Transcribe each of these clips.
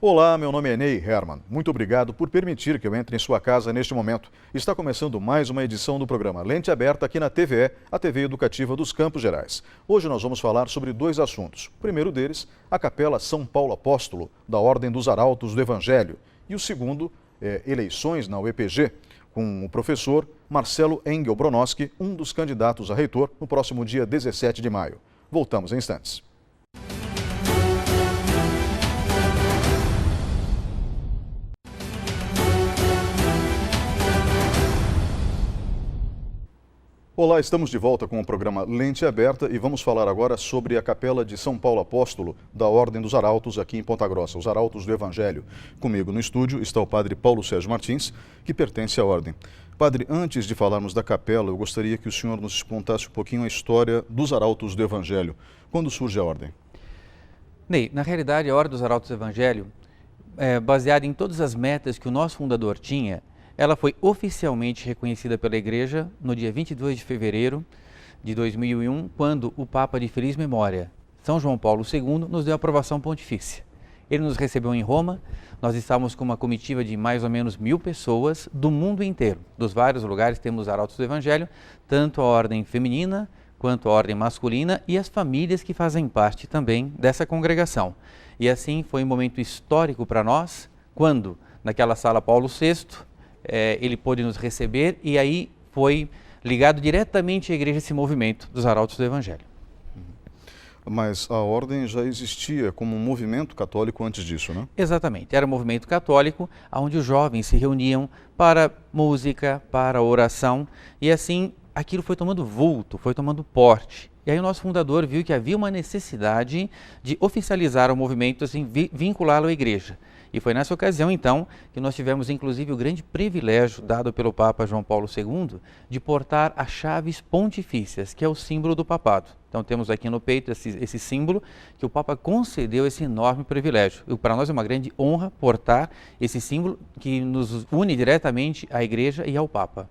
Olá, meu nome é Ney Herman. Muito obrigado por permitir que eu entre em sua casa neste momento. Está começando mais uma edição do programa Lente Aberta aqui na TVE, a TV educativa dos Campos Gerais. Hoje nós vamos falar sobre dois assuntos. O primeiro deles, a Capela São Paulo Apóstolo, da Ordem dos Arautos do Evangelho. E o segundo, eleições na UEPG, com o professor Marcelo Engel Bronowski, um dos candidatos a reitor, no próximo dia 17 de maio. Voltamos em instantes. Olá, estamos de volta com o programa Lente Aberta e vamos falar agora sobre a Capela de São Paulo Apóstolo, da Ordem dos Arautos, aqui em Ponta Grossa, os Arautos do Evangelho. Comigo no estúdio está o padre Paulo Sérgio Martins, que pertence à Ordem. Padre, antes de falarmos da capela, eu gostaria que o senhor nos contasse um pouquinho a história dos Arautos do Evangelho. Quando surge a Ordem? Ney, na realidade, a Ordem dos Arautos do Evangelho, baseada em todas as metas que o nosso fundador tinha, ela foi oficialmente reconhecida pela Igreja no dia 22 de fevereiro de 2001, quando o Papa de feliz memória, São João Paulo II, nos deu a aprovação pontifícia. Ele nos recebeu em Roma, nós estávamos com uma comitiva de mais ou menos 1000 pessoas do mundo inteiro. Dos vários lugares temos Arautos do Evangelho, tanto a ordem feminina quanto a ordem masculina e as famílias que fazem parte também dessa congregação. E assim foi um momento histórico para nós, quando naquela sala Paulo VI, ele pôde nos receber e aí foi ligado diretamente à igreja esse movimento dos Arautos do Evangelho. Mas a ordem já existia como um movimento católico antes disso, né? Exatamente, era um movimento católico onde os jovens se reuniam para música, para oração e assim aquilo foi tomando vulto, foi tomando porte. E aí o nosso fundador viu que havia uma necessidade de oficializar o movimento, assim, vinculá-lo à igreja. E foi nessa ocasião, então, que nós tivemos, inclusive, o grande privilégio dado pelo Papa João Paulo II de portar as chaves pontifícias, que é o símbolo do papado. Então, temos aqui no peito esse símbolo que o Papa concedeu esse enorme privilégio. E para nós é uma grande honra portar esse símbolo que nos une diretamente à Igreja e ao Papa.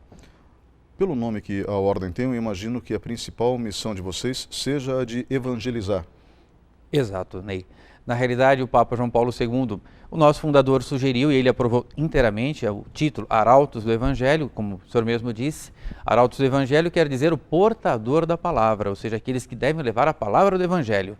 Pelo nome que a Ordem tem, eu imagino que a principal missão de vocês seja a de evangelizar. Exato, Ney. Na realidade, o Papa João Paulo II, o nosso fundador sugeriu e ele aprovou inteiramente o título Arautos do Evangelho, como o senhor mesmo disse. Arautos do Evangelho quer dizer o portador da palavra, ou seja, aqueles que devem levar a palavra do Evangelho.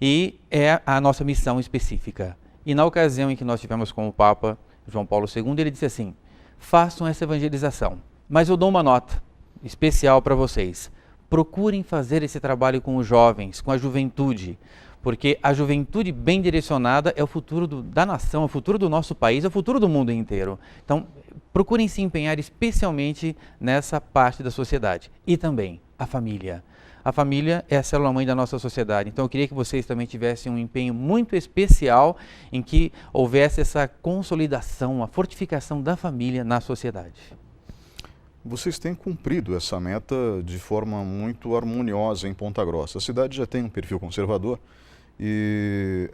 E é a nossa missão específica. E na ocasião em que nós tivemos com o Papa João Paulo II, ele disse assim, façam essa evangelização, mas eu dou uma nota especial para vocês. Procurem fazer esse trabalho com os jovens, com a juventude, porque a juventude bem direcionada é o futuro da nação, é o futuro do nosso país, é o futuro do mundo inteiro. Então, procurem se empenhar especialmente nessa parte da sociedade. E também a família. A família é a célula-mãe da nossa sociedade. Então, eu queria que vocês também tivessem um empenho muito especial em que houvesse essa consolidação, a fortificação da família na sociedade. Vocês têm cumprido essa meta de forma muito harmoniosa em Ponta Grossa. A cidade já tem um perfil conservador e,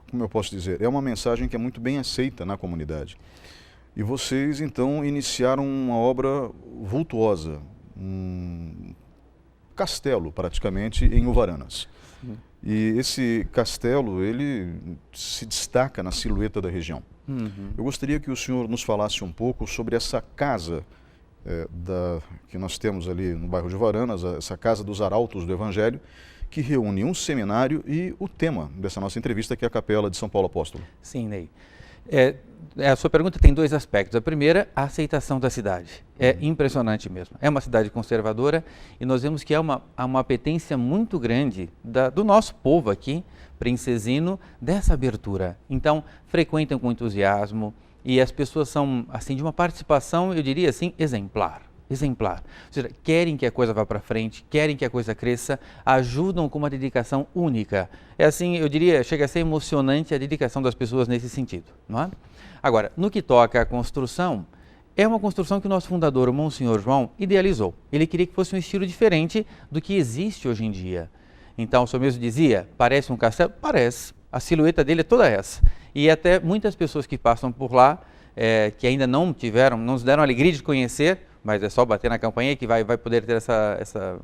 como eu posso dizer, é uma mensagem que é muito bem aceita na comunidade. E vocês, então, iniciaram uma obra vultuosa, um castelo, praticamente, em Uvaranas. E esse castelo, ele se destaca na silhueta da região. Eu gostaria que o senhor nos falasse um pouco sobre essa casa que nós temos ali no bairro de Uvaranas, essa Casa dos Arautos do Evangelho, que reúne um seminário e o tema dessa nossa entrevista, que é a Capela de São Paulo Apóstolo. Sim, Ney. A sua pergunta tem dois aspectos. A primeira, a aceitação da cidade. É impressionante mesmo. É uma cidade conservadora e nós vemos que há uma apetência muito grande do nosso povo aqui, princesino, dessa abertura. Então, frequentam com entusiasmo e as pessoas são, assim, de uma participação, eu diria assim, exemplar. Ou seja, querem que a coisa vá para frente, querem que a coisa cresça, ajudam com uma dedicação única. É assim, eu diria, chega a ser emocionante a dedicação das pessoas nesse sentido, não é? Agora, no que toca à construção, é uma construção que o nosso fundador, o Monsenhor João, idealizou. Ele queria que fosse um estilo diferente do que existe hoje em dia. Então, o senhor mesmo dizia, parece um castelo? Parece. A silhueta dele é toda essa. E até muitas pessoas que passam por lá, que ainda não nos deram a alegria de conhecer, mas é só bater na campainha que vai poder ter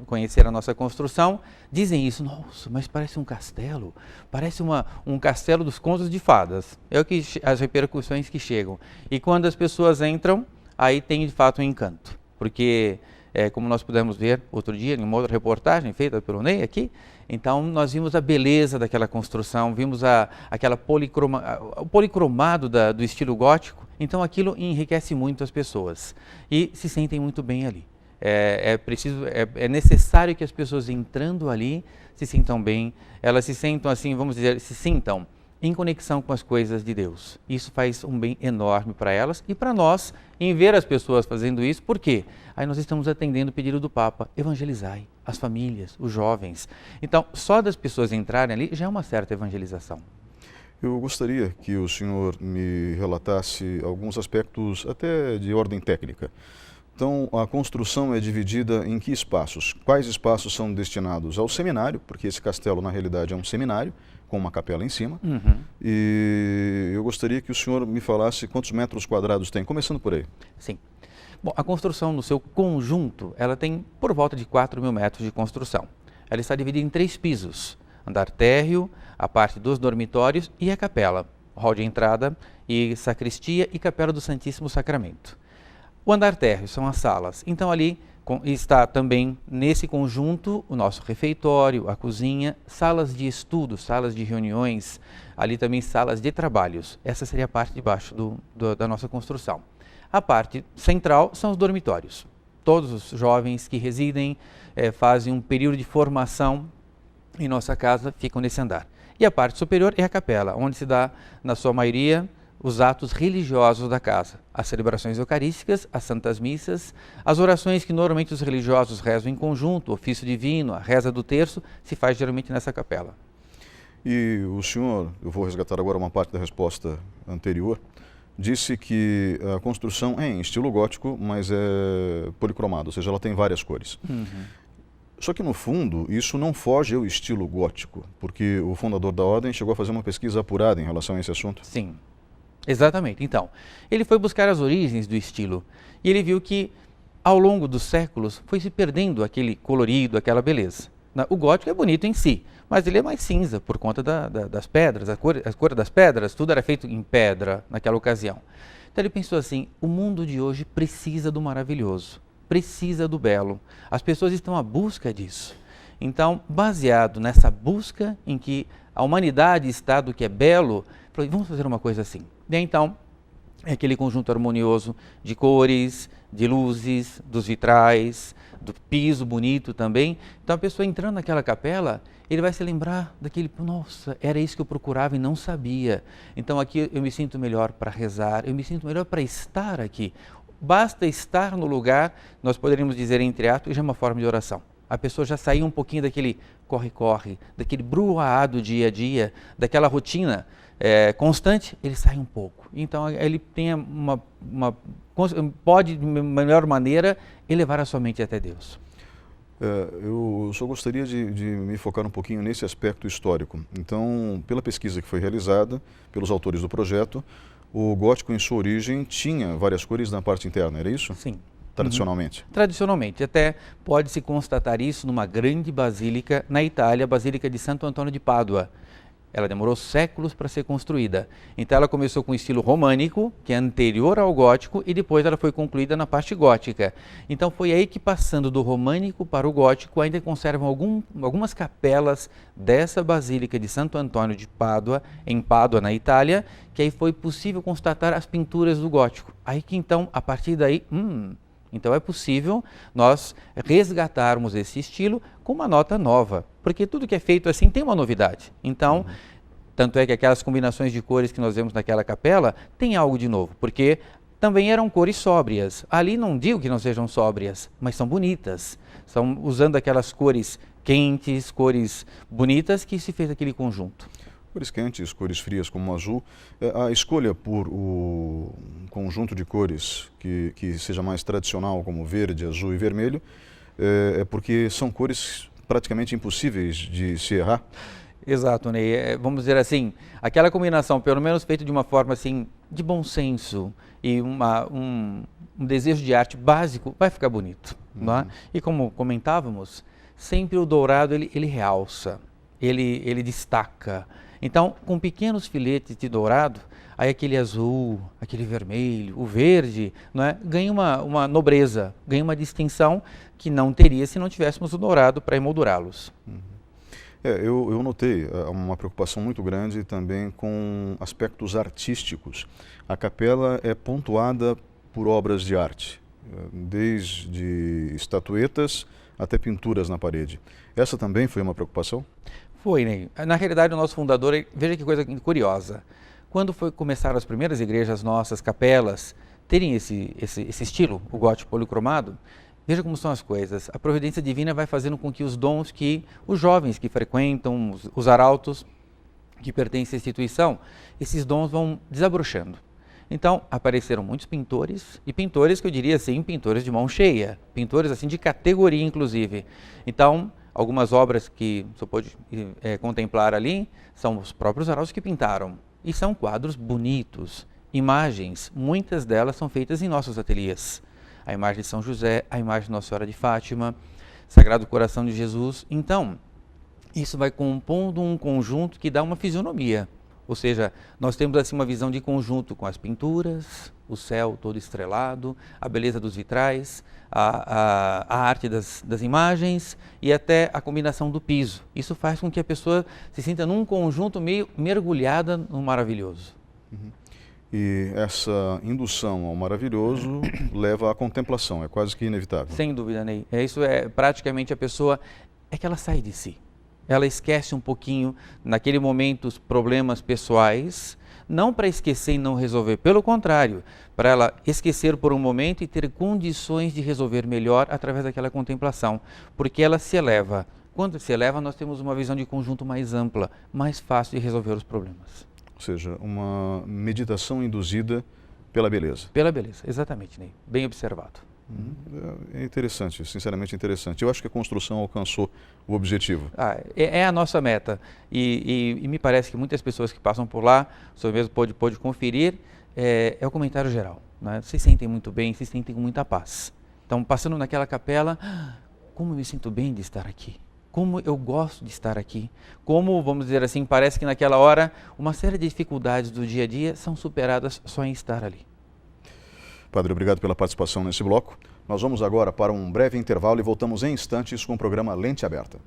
conhecer a nossa construção. Dizem isso, nossa, mas parece um castelo, parece um castelo dos contos de fadas. É o que as repercussões que chegam. E quando as pessoas entram, aí tem de fato um encanto, porque como nós pudemos ver outro dia em uma outra reportagem feita pelo Ney aqui, então nós vimos a beleza daquela construção, vimos o policromado do estilo gótico, então aquilo enriquece muito as pessoas e se sentem muito bem ali. É necessário que as pessoas entrando ali se sintam bem, elas se sentam assim, vamos dizer, se sintam em conexão com as coisas de Deus. Isso faz um bem enorme para elas e para nós, em ver as pessoas fazendo isso. Por quê? Aí nós estamos atendendo o pedido do Papa, evangelizai as famílias, os jovens. Então, só das pessoas entrarem ali já é uma certa evangelização. Eu gostaria que o senhor me relatasse alguns aspectos até de ordem técnica. Então, a construção é dividida em que espaços? Quais espaços são destinados ao seminário, porque esse castelo na realidade é um seminário, com uma capela em cima. E eu gostaria que o senhor me falasse quantos metros quadrados tem, começando por aí. Sim. Bom, a construção no seu conjunto, ela tem por volta de 4.000 metros de construção. Ela está dividida em 3 pisos, andar térreo, a parte dos dormitórios e a capela, hall de entrada e sacristia e capela do Santíssimo Sacramento. O andar térreo são as salas, então ali está também nesse conjunto o nosso refeitório, a cozinha, salas de estudo, salas de reuniões, ali também salas de trabalhos. Essa seria a parte de baixo da nossa construção. A parte central são os dormitórios. Todos os jovens que residem, fazem um período de formação em nossa casa, ficam nesse andar. E a parte superior é a capela, onde se dá, na sua maioria, os atos religiosos da casa, as celebrações eucarísticas, as santas missas, as orações que normalmente os religiosos rezam em conjunto, o ofício divino, a reza do terço, se faz geralmente nessa capela. E o senhor, eu vou resgatar agora uma parte da resposta anterior, disse que a construção é em estilo gótico, mas é policromado, ou seja, ela tem várias cores. Só que no fundo, isso não foge ao estilo gótico, porque o fundador da ordem chegou a fazer uma pesquisa apurada em relação a esse assunto. Sim. Exatamente. Então, ele foi buscar as origens do estilo e ele viu que, ao longo dos séculos, foi se perdendo aquele colorido, aquela beleza. O gótico é bonito em si, mas ele é mais cinza por conta das pedras, a cor das pedras, tudo era feito em pedra naquela ocasião. Então ele pensou assim, o mundo de hoje precisa do maravilhoso, precisa do belo. As pessoas estão à busca disso. Então, baseado nessa busca em que a humanidade está do que é belo, falou, vamos fazer uma coisa assim. E então, é aquele conjunto harmonioso de cores, de luzes, dos vitrais, do piso bonito também. Então a pessoa entrando naquela capela, ele vai se lembrar daquele, nossa, era isso que eu procurava e não sabia. Então aqui eu me sinto melhor para rezar, eu me sinto melhor para estar aqui. Basta estar no lugar, nós poderíamos dizer entre aspas, já é uma forma de oração. A pessoa já saiu um pouquinho daquele corre-corre, daquele bruar do dia a dia, daquela rotina constante, ele sai um pouco. Então ele tem pode de melhor maneira elevar a sua mente até Deus. Eu só gostaria de me focar um pouquinho nesse aspecto histórico. Então, pela pesquisa que foi realizada pelos autores do projeto, o gótico em sua origem tinha várias cores na parte interna, era isso? Sim. Tradicionalmente? Tradicionalmente. Até pode-se constatar isso numa grande basílica na Itália, a Basílica de Santo Antônio de Pádua. Ela demorou séculos para ser construída. Então ela começou com o estilo românico, que é anterior ao gótico, e depois ela foi concluída na parte gótica. Então foi aí que, passando do românico para o gótico, ainda conservam algumas capelas dessa Basílica de Santo Antônio de Pádua, em Pádua, na Itália, que aí foi possível constatar as pinturas do gótico. Aí que então, a partir daí, então é possível nós resgatarmos esse estilo com uma nota nova, porque tudo que é feito assim tem uma novidade. Então, tanto é que aquelas combinações de cores que nós vemos naquela capela tem algo de novo, porque também eram cores sóbrias. Ali não digo que não sejam sóbrias, mas são bonitas. São usando aquelas cores quentes, cores bonitas que se fez aquele conjunto. Cores quentes, cores frias como o azul. A escolha por um conjunto de cores que seja mais tradicional, como verde, azul e vermelho, é porque são cores praticamente impossíveis de se errar? Exato, Ney. Vamos dizer assim, aquela combinação, pelo menos feita de uma forma assim, de bom senso e um desejo de arte básico, vai ficar bonito. Não é? E como comentávamos, sempre o dourado ele realça, ele destaca. Então, com pequenos filetes de dourado, aí aquele azul, aquele vermelho, o verde, não é? Ganha uma nobreza, ganha uma distinção que não teria se não tivéssemos o dourado para emoldurá-los. Eu notei uma preocupação muito grande também com aspectos artísticos. A capela é pontuada por obras de arte, desde estatuetas até pinturas na parede. Essa também foi uma preocupação? Foi, Ney. Na realidade, o nosso fundador, veja que coisa curiosa, quando começaram as primeiras igrejas nossas, capelas, terem esse estilo, o gótico policromado, veja como são as coisas. A providência divina vai fazendo com que os dons que os jovens que frequentam, os arautos que pertencem à instituição, esses dons vão desabrochando. Então, apareceram muitos pintores, e pintores que eu diria assim, pintores de mão cheia, pintores assim de categoria inclusive. Então, algumas obras que você pode contemplar ali são os próprios arautos que pintaram. E são quadros bonitos, imagens, muitas delas são feitas em nossos ateliês. A imagem de São José, a imagem de Nossa Senhora de Fátima, Sagrado Coração de Jesus. Então, isso vai compondo um conjunto que dá uma fisionomia. Ou seja, nós temos assim uma visão de conjunto com as pinturas, o céu todo estrelado, a beleza dos vitrais, a arte das imagens e até a combinação do piso. Isso faz com que a pessoa se sinta num conjunto meio mergulhada no maravilhoso. E essa indução ao maravilhoso leva à contemplação, é quase que inevitável. Sem dúvida, Ney. Isso é praticamente a pessoa, é que ela sai de si. Ela esquece um pouquinho, naquele momento, os problemas pessoais, não para esquecer e não resolver, pelo contrário, para ela esquecer por um momento e ter condições de resolver melhor através daquela contemplação, porque ela se eleva. Quando se eleva, nós temos uma visão de conjunto mais ampla, mais fácil de resolver os problemas. Ou seja, uma meditação induzida pela beleza. Pela beleza, exatamente, Ney. Bem observado. É interessante, sinceramente interessante. Eu acho que a construção alcançou o objetivo. É a nossa meta e me parece que muitas pessoas que passam por lá, o senhor mesmo pôde conferir, é o comentário geral. Né? Se sentem muito bem, se sentem com muita paz. Então, passando naquela capela, como eu me sinto bem de estar aqui. Como eu gosto de estar aqui. Como, vamos dizer assim, parece que naquela hora, uma série de dificuldades do dia a dia são superadas só em estar ali. Padre, obrigado pela participação nesse bloco. Nós vamos agora para um breve intervalo e voltamos em instantes com o programa Lente Aberta.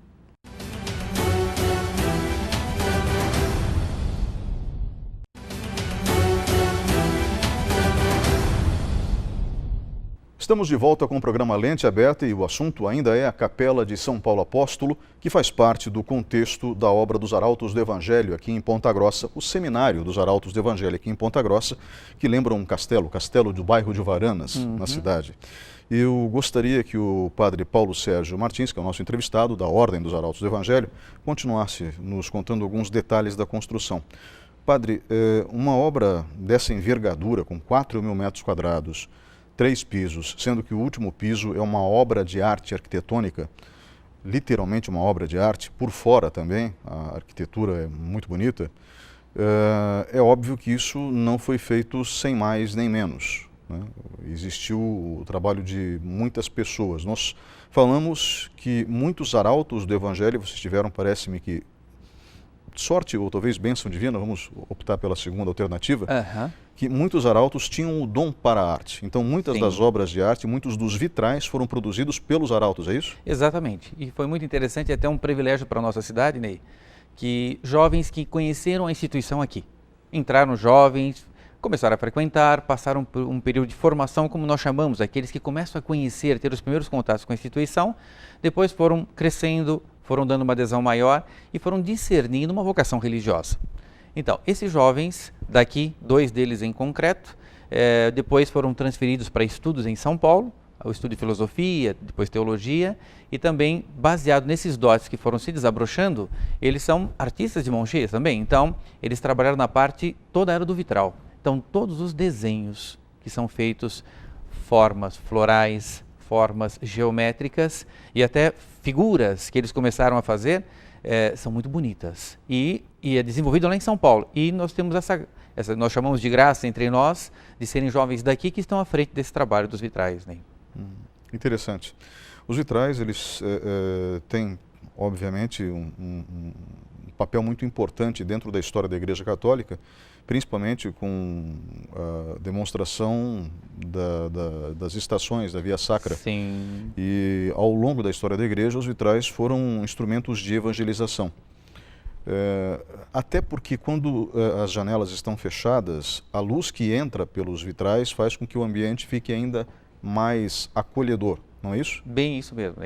Estamos de volta com o programa Lente Aberta e o assunto ainda é a Capela de São Paulo Apóstolo, que faz parte do contexto da obra dos Arautos do Evangelho aqui em Ponta Grossa, o seminário dos Arautos do Evangelho aqui em Ponta Grossa, que lembra um castelo, o castelo do bairro de Varanas, na cidade. Eu gostaria que o padre Paulo Sérgio Martins, que é o nosso entrevistado da Ordem dos Arautos do Evangelho, continuasse nos contando alguns detalhes da construção. Padre, uma obra dessa envergadura, com 4.000 metros quadrados, 3 pisos, sendo que o último piso é uma obra de arte arquitetônica, literalmente uma obra de arte, por fora também, a arquitetura é muito bonita, é óbvio que isso não foi feito sem mais nem menos, né? Existiu o trabalho de muitas pessoas. Nós falamos que muitos arautos do Evangelho, vocês tiveram, parece-me que, sorte ou talvez bênção divina, vamos optar pela segunda alternativa, que muitos arautos tinham o dom para a arte. Então, muitas das obras de arte, muitos dos vitrais foram produzidos pelos arautos, é isso? Exatamente. E foi muito interessante e até um privilégio para a nossa cidade, Ney, que jovens que conheceram a instituição aqui, entraram jovens, começaram a frequentar, passaram por um período de formação, como nós chamamos, aqueles que começam a conhecer, ter os primeiros contatos com a instituição, depois foram crescendo, foram dando uma adesão maior e foram discernindo uma vocação religiosa. Então, esses jovens, daqui, 2 deles em concreto, depois foram transferidos para estudos em São Paulo, o estudo de filosofia, depois teologia, e também, baseado nesses dotes que foram se desabrochando, eles são artistas de mão cheia também. Então, eles trabalharam na parte, toda a era do vitral. Então, todos os desenhos que são feitos, formas florais, formas geométricas e até figuras que eles começaram a fazer são muito bonitas. E é desenvolvido lá em São Paulo. E nós temos nós chamamos de graça entre nós, de serem jovens daqui que estão à frente desse trabalho dos vitrais, né? Interessante. Os vitrais, eles têm, obviamente, um papel muito importante dentro da história da Igreja Católica, principalmente com a demonstração das estações da Via Sacra. Sim. E ao longo da história da Igreja, os vitrais foram instrumentos de evangelização. Até porque quando as janelas estão fechadas, a luz que entra pelos vitrais faz com que o ambiente fique ainda mais acolhedor, não é isso? Bem isso mesmo.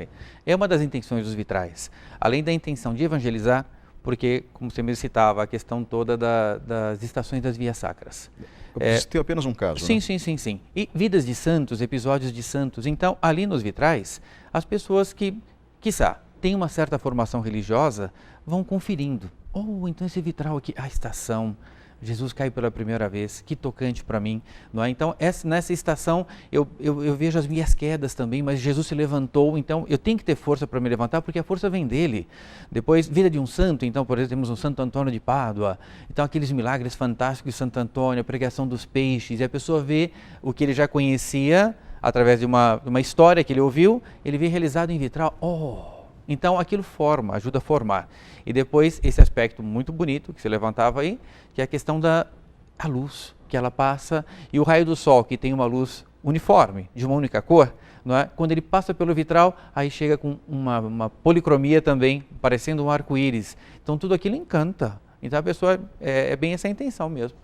É uma das intenções dos vitrais. Além da intenção de evangelizar, porque, como você mesmo citava, a questão toda das estações das vias sacras. Eu preciso ter apenas um caso, sim, né? sim. E vidas de santos, episódios de santos. Então, ali nos vitrais, as pessoas que, quiçá, têm uma certa formação religiosa, vão conferindo. Então esse vitral aqui, a estação, Jesus cai pela primeira vez, que tocante para mim, não é? Então, nessa estação, eu vejo as minhas quedas também, mas Jesus se levantou, então eu tenho que ter força para me levantar, porque a força vem dele. Depois, vida de um santo, então, por exemplo, temos um Santo Antônio de Pádua, então aqueles milagres fantásticos de Santo Antônio, a pregação dos peixes, e a pessoa vê o que ele já conhecia, através de uma história que ele ouviu, ele vê realizado em vitral. Então aquilo ajuda a formar. E depois esse aspecto muito bonito que se levantava aí, que é a questão da luz, que ela passa, e o raio do sol, que tem uma luz uniforme, de uma única cor, não é? Quando ele passa pelo vitral, aí chega com uma policromia também, parecendo um arco-íris. Então tudo aquilo encanta. Então a pessoa, é bem essa a intenção mesmo.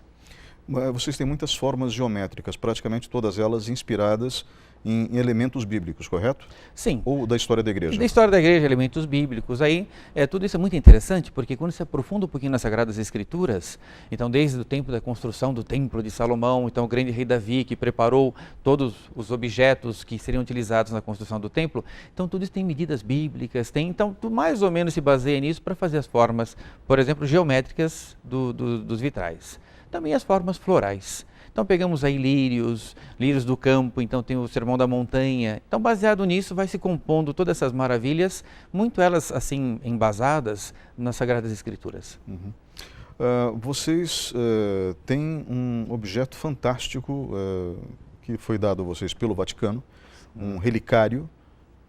Vocês têm muitas formas geométricas, praticamente todas elas inspiradas em elementos bíblicos, correto? Sim. Ou da história da igreja? Da história da igreja, elementos bíblicos. Aí, tudo isso é muito interessante, porque quando se aprofunda um pouquinho nas Sagradas Escrituras, então desde o tempo da construção do Templo de Salomão, então o grande rei Davi, que preparou todos os objetos que seriam utilizados na construção do templo, então tudo isso tem medidas bíblicas, então tu mais ou menos se baseia nisso para fazer as formas, por exemplo, geométricas dos vitrais. Também as formas florais. Então pegamos aí lírios do campo, então tem o Sermão da Montanha. Então baseado nisso vai se compondo todas essas maravilhas, muito elas assim embasadas nas Sagradas Escrituras. Uhum. Vocês têm um objeto fantástico que foi dado a vocês pelo Vaticano, um relicário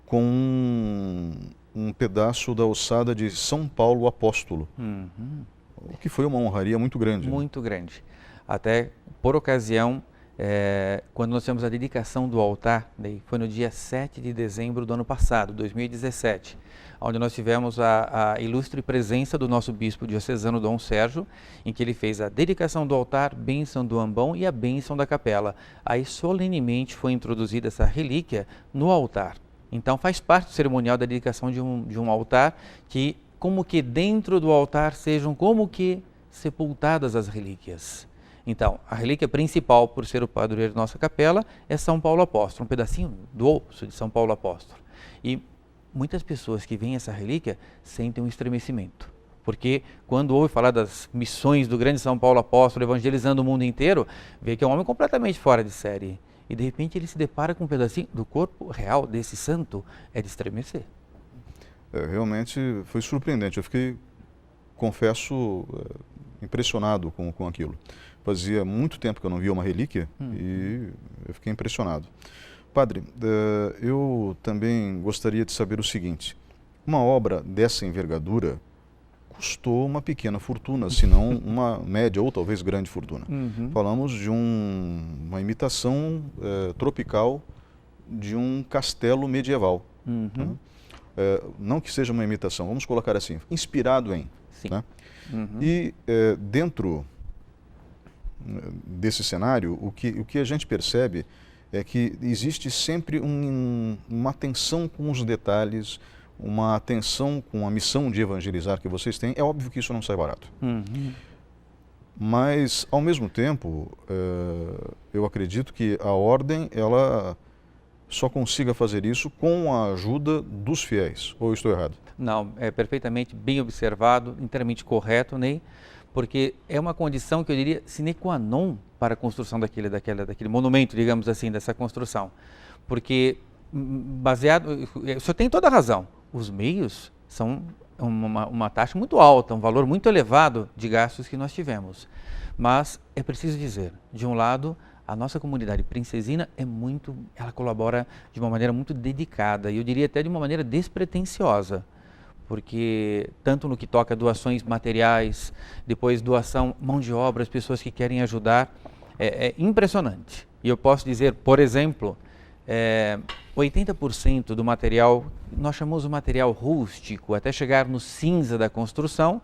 com um pedaço da ossada de São Paulo Apóstolo, o que foi uma honraria muito grande. Muito grande. Até por ocasião, quando nós tivemos a dedicação do altar, foi no dia 7 de dezembro do ano passado, 2017, onde nós tivemos a ilustre presença do nosso bispo diocesano Dom Sérgio, em que ele fez a dedicação do altar, bênção do ambão e a bênção da capela. Aí solenemente foi introduzida essa relíquia no altar. Então faz parte do cerimonial da dedicação de um altar, que como que dentro do altar sejam como que sepultadas as relíquias. Então, a relíquia principal, por ser o padroeiro da nossa capela, é São Paulo Apóstolo, um pedacinho do osso de São Paulo Apóstolo. E muitas pessoas que veem essa relíquia sentem um estremecimento, porque quando ouve falar das missões do grande São Paulo Apóstolo, evangelizando o mundo inteiro, vê que é um homem completamente fora de série. E de repente ele se depara com um pedacinho do corpo real desse santo, é de estremecer. Realmente foi surpreendente, eu fiquei, confesso, impressionado com aquilo. Fazia muito tempo que eu não via uma relíquia e eu fiquei impressionado. Padre, eu também gostaria de saber o seguinte: uma obra dessa envergadura custou uma pequena fortuna, se não uma média ou talvez grande fortuna. Falamos de uma imitação tropical de um castelo medieval. Né? Não que seja uma imitação, vamos colocar assim, inspirado em. Sim. Né? E dentro desse cenário, o que a gente percebe é que existe sempre uma atenção com os detalhes, uma atenção com a missão de evangelizar que vocês têm. É óbvio que isso não sai barato. Mas, ao mesmo tempo, eu acredito que a ordem, ela só consiga fazer isso com a ajuda dos fiéis. Ou eu estou errado? Não, é perfeitamente bem observado, inteiramente correto, Ney, porque é uma condição que eu diria sine qua non para a construção daquele monumento, digamos assim, dessa construção. Porque, baseado, o senhor tem toda a razão, os meios são uma taxa muito alta, um valor muito elevado de gastos que nós tivemos. Mas é preciso dizer, de um lado, a nossa comunidade princesina ela colabora de uma maneira muito dedicada, e eu diria até de uma maneira despretensiosa, porque tanto no que toca a doações materiais, depois doação mão de obra, as pessoas que querem ajudar, é impressionante. E eu posso dizer, por exemplo, 80% do material, nós chamamos o material rústico, até chegar no cinza da construção,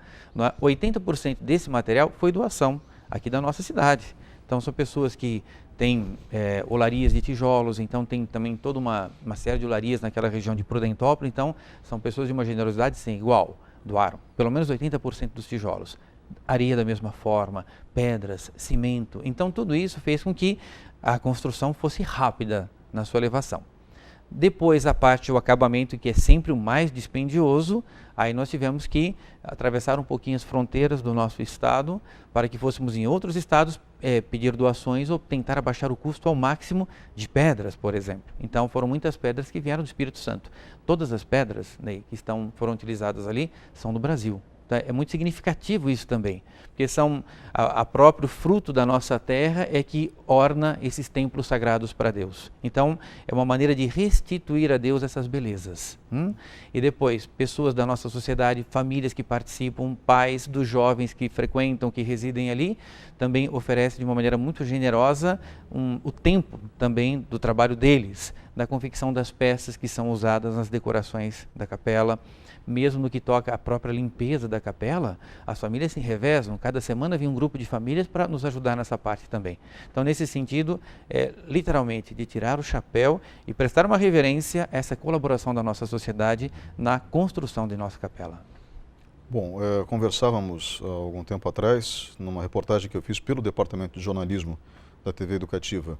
80% desse material foi doação aqui da nossa cidade. Então são pessoas que têm olarias de tijolos, então tem também toda uma série de olarias naquela região de Prudentópolis, então são pessoas de uma generosidade sem igual, doaram pelo menos 80% dos tijolos. Areia da mesma forma, pedras, cimento, então tudo isso fez com que a construção fosse rápida na sua elevação. Depois a parte, o acabamento, que é sempre o mais dispendioso, aí nós tivemos que atravessar um pouquinho as fronteiras do nosso estado para que fôssemos em outros estados pedir doações ou tentar abaixar o custo ao máximo de pedras, por exemplo. Então foram muitas pedras que vieram do Espírito Santo. Todas as pedras, né, que foram utilizadas ali são do Brasil. É muito significativo isso também, porque são a próprio fruto da nossa terra é que orna esses templos sagrados para Deus. Então, é uma maneira de restituir a Deus essas belezas. E depois, pessoas da nossa sociedade, famílias que participam, pais dos jovens que frequentam, que residem ali, também oferecem de uma maneira muito generosa o tempo também do trabalho deles, da confecção das peças que são usadas nas decorações da capela. Mesmo no que toca à própria limpeza da capela, as famílias se revezam. Cada semana vem um grupo de famílias para nos ajudar nessa parte também. Então, nesse sentido, literalmente, de tirar o chapéu e prestar uma reverência a essa colaboração da nossa sociedade na construção de nossa capela. Bom, conversávamos há algum tempo atrás, numa reportagem que eu fiz pelo Departamento de Jornalismo da TV Educativa,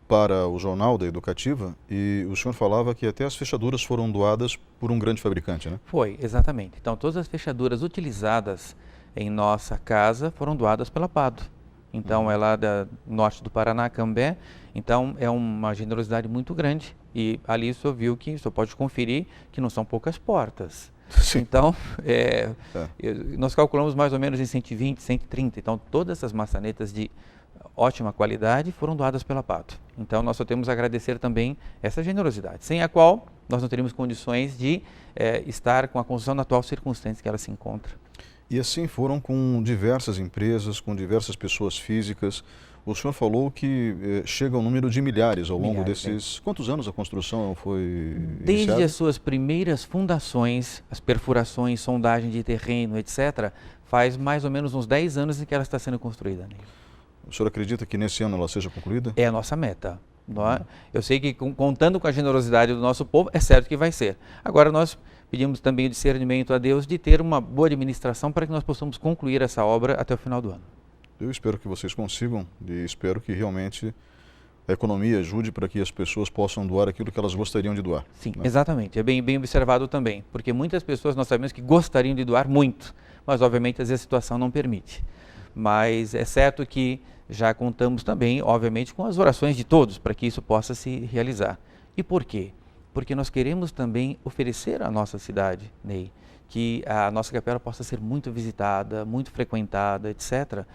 para o Jornal da Educativa, e o senhor falava que até as fechaduras foram doadas por um grande fabricante, né? Foi, exatamente. Então, todas as fechaduras utilizadas em nossa casa foram doadas pela Pado. Então, é lá do norte do Paraná, Cambé. Então, é uma generosidade muito grande. E ali o senhor viu que, o senhor pode conferir que não são poucas portas. Sim. Então, nós calculamos mais ou menos em 120, 130. Então, todas essas maçanetas de ótima qualidade foram doadas pela Pado. Então nós só temos a agradecer também essa generosidade, sem a qual nós não teríamos condições de estar com a construção na atual circunstância que ela se encontra. E assim foram com diversas empresas, com diversas pessoas físicas. O senhor falou que chega ao número de milhares ao longo desses... Quantos anos a construção foi Desde iniciada? as suas primeiras fundações, as perfurações, sondagem de terreno, etc., faz mais ou menos uns 10 anos em que ela está sendo construída. O senhor acredita que nesse ano ela seja concluída? É a nossa meta. Eu sei que contando com a generosidade do nosso povo, é certo que vai ser. Agora nós pedimos também o discernimento a Deus de ter uma boa administração para que nós possamos concluir essa obra até o final do ano. Eu espero que vocês consigam e espero que realmente a economia ajude para que as pessoas possam doar aquilo que elas gostariam de doar. Sim, né? Exatamente. É bem observado também, porque muitas pessoas nós sabemos que gostariam de doar muito, mas obviamente às vezes a situação não permite. Mas é certo que já contamos também, obviamente, com as orações de todos para que isso possa se realizar. E por quê? Porque nós queremos também oferecer à nossa cidade, Ney, que a nossa capela possa ser muito visitada, muito frequentada, etc.,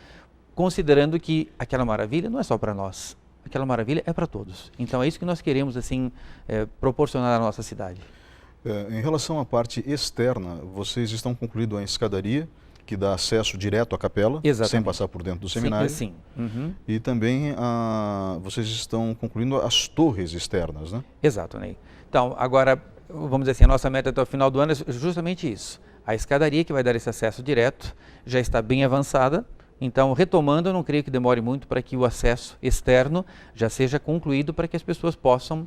considerando que aquela maravilha não é só para nós, aquela maravilha é para todos. Então é isso que nós queremos assim proporcionar à nossa cidade. Em relação à parte externa, vocês estão concluindo a escadaria, que dá acesso direto à capela, Exatamente. sem passar por dentro do seminário. Sim. Uhum. E também vocês estão concluindo as torres externas, né? Exato, Ney. Então, agora, vamos dizer assim, a nossa meta até o final do ano é justamente isso. A escadaria que vai dar esse acesso direto já está bem avançada. Então, retomando, eu não creio que demore muito para que o acesso externo já seja concluído para que as pessoas possam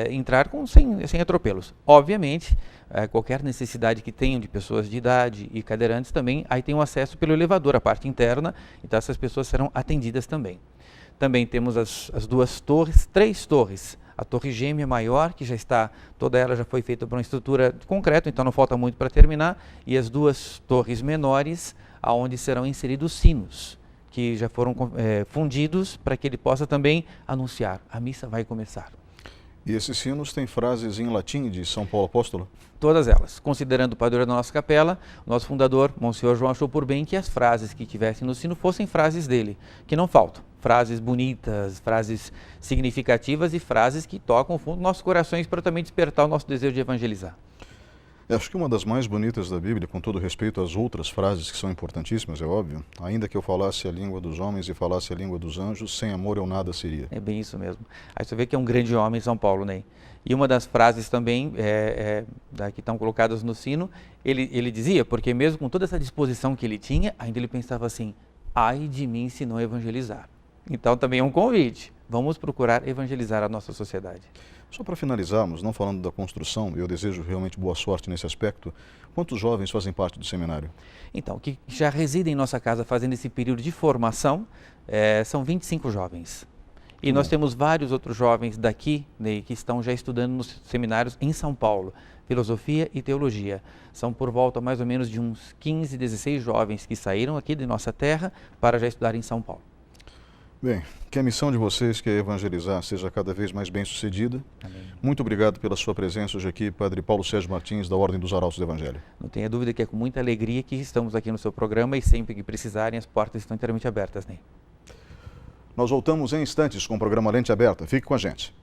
entrar sem atropelos. Obviamente, qualquer necessidade que tenham de pessoas de idade e cadeirantes também, aí tem um acesso pelo elevador, a parte interna, então essas pessoas serão atendidas também. Também temos as duas torres, 3 torres. A torre gêmea maior, que já está, toda ela já foi feita por uma estrutura de concreto, então não falta muito para terminar, e as 2 torres menores, aonde serão inseridos sinos, que já foram fundidos para que ele possa também anunciar, a missa vai começar. E esses sinos têm frases em latim de São Paulo Apóstolo? Todas elas. Considerando o padroeiro da nossa capela, o nosso fundador, Monsenhor João, achou por bem que as frases que tivessem no sino fossem frases dele, que não faltam. Frases bonitas, frases significativas e frases que tocam o fundo dos nossos corações para também despertar o nosso desejo de evangelizar. Acho que uma das mais bonitas da Bíblia, com todo respeito às outras frases que são importantíssimas, é óbvio, ainda que eu falasse a língua dos homens e falasse a língua dos anjos, sem amor eu nada seria. É bem isso mesmo. Aí você vê que é um grande homem, São Paulo, Ney. E uma das frases também que estão colocadas no sino, ele dizia, porque mesmo com toda essa disposição que ele tinha, ainda ele pensava assim, ai de mim se não evangelizar. Então também é um convite, vamos procurar evangelizar a nossa sociedade. Só para finalizarmos, não falando da construção, eu desejo realmente boa sorte nesse aspecto, quantos jovens fazem parte do seminário? Então, que já residem em nossa casa fazendo esse período de formação, são 25 jovens. E nós temos vários outros jovens daqui, né, que estão já estudando nos seminários em São Paulo, filosofia e teologia. São por volta mais ou menos de uns 15, 16 jovens que saíram aqui de nossa terra para já estudar em São Paulo. Bem, que a missão de vocês, que é evangelizar, seja cada vez mais bem sucedida. Amém. Muito obrigado pela sua presença hoje aqui, Padre Paulo Sérgio Martins, da Ordem dos Arautos do Evangelho. Não tenha dúvida que é com muita alegria que estamos aqui no seu programa e sempre que precisarem as portas estão inteiramente abertas, Ney. Nós voltamos em instantes com o programa Lente Aberta. Fique com a gente.